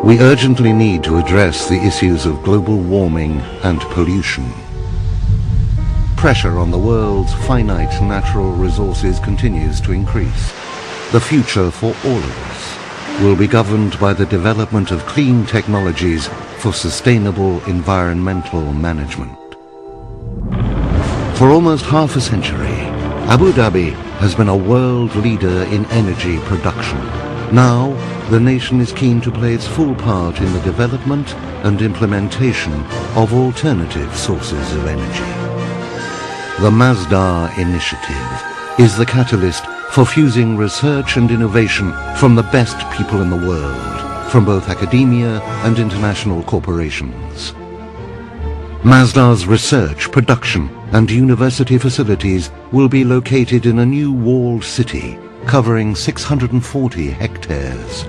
We urgently need to address the issues of global warming and pollution. Pressure on the world's finite natural resources continues to increase. The future for all of us will be governed by the development of clean technologies for sustainable environmental management. For almost half a century, Abu Dhabi has been a world leader in energy production. Now, the nation is keen to play its full part in the development and implementation of alternative sources of energy. The MASDAR initiative is the catalyst for fusing research and innovation from the best people in the world, from both academia and international corporations. MASDAR's research, production and university facilities will be located in a new walled city covering 640 hectares.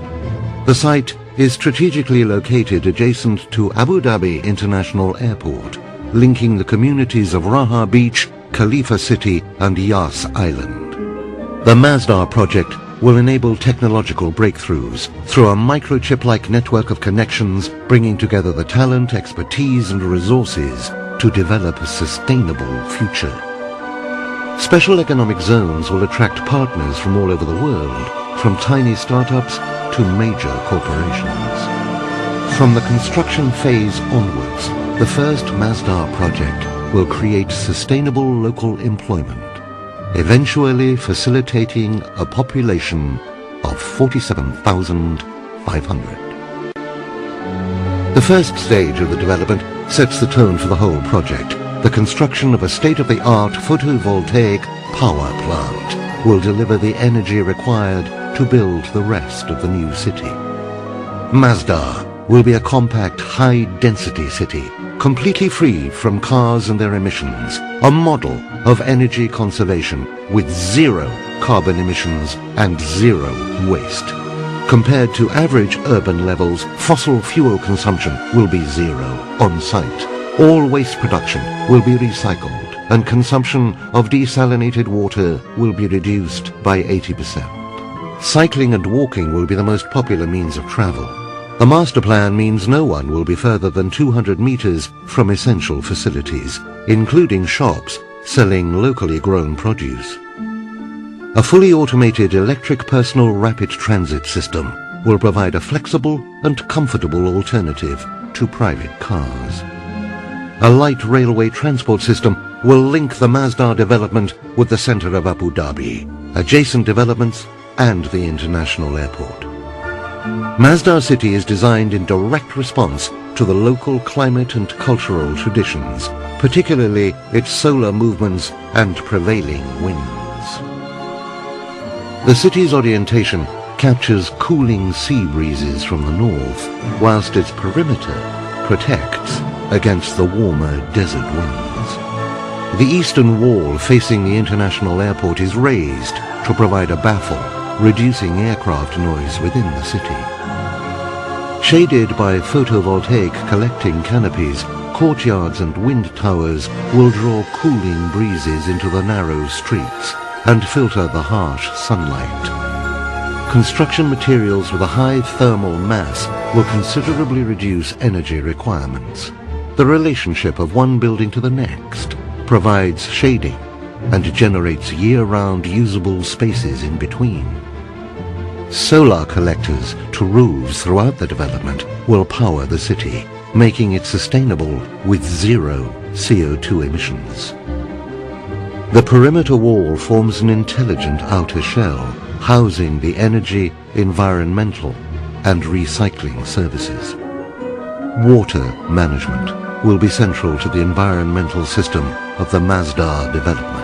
The site is strategically located adjacent to Abu Dhabi International Airport, linking the communities of Raha Beach, Khalifa City and Yas Island. The MASDAR project will enable technological breakthroughs through a microchip-like network of connections, bringing together the talent, expertise and resources to develop a sustainable future. Special economic zones will attract partners from all over the world, from tiny startups to major corporations. From the construction phase onwards, the first MASDAR project will create sustainable local employment, eventually facilitating a population of 47,500. The first stage of the development sets the tone for the whole project. The construction of a state-of-the-art photovoltaic power plant will deliver the energy required to build the rest of the new city. MASDAR will be a compact, high-density city, completely free from cars and their emissions, a model of energy conservation with zero carbon emissions and zero waste. Compared to average urban levels, fossil fuel consumption will be zero on site. All waste production will be recycled and consumption of desalinated water will be reduced by 80%. Cycling and walking will be the most popular means of travel. The master plan means no one will be further than 200 meters from essential facilities, including shops selling locally grown produce. A fully automated electric personal rapid transit system will provide a flexible and comfortable alternative to private cars. A light railway transport system will link the MASDAR development with the center of Abu Dhabi, adjacent developments and the international airport. MASDAR City is designed in direct response to the local climate and cultural traditions, particularly its solar movements and prevailing winds. The city's orientation captures cooling sea breezes from the north, whilst its perimeter protects against the warmer desert winds. The eastern wall facing the international airport is raised to provide a baffle, reducing aircraft noise within the city. Shaded by photovoltaic collecting canopies, courtyards and wind towers will draw cooling breezes into the narrow streets and filter the harsh sunlight. Construction materials with a high thermal mass will considerably reduce energy requirements. The relationship of one building to the next provides shading and generates year-round usable spaces in between. Solar collectors to roofs throughout the development will power the city, making it sustainable with zero CO2 emissions. The perimeter wall forms an intelligent outer shell, housing the energy, environmental and recycling services. Water management will be central to the environmental system of the MASDAR development.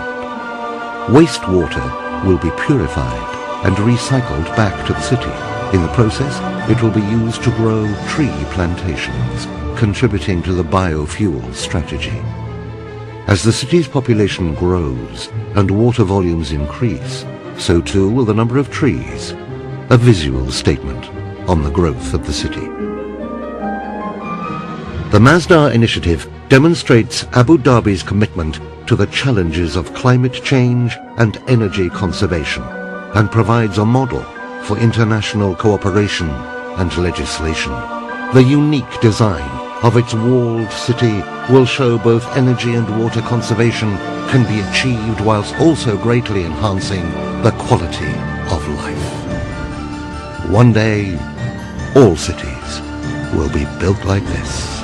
Wastewater will be purified and recycled back to the city. In the process, it will be used to grow tree plantations, contributing to the biofuel strategy. As the city's population grows and water volumes increase, so too will the number of trees, a visual statement on the growth of the city. The MASDAR initiative demonstrates Abu Dhabi's commitment to the challenges of climate change and energy conservation, and provides a model for international cooperation and legislation. The unique design of its walled city will show both energy and water conservation can be achieved whilst also greatly enhancing the quality of life. One day, all cities will be built like this.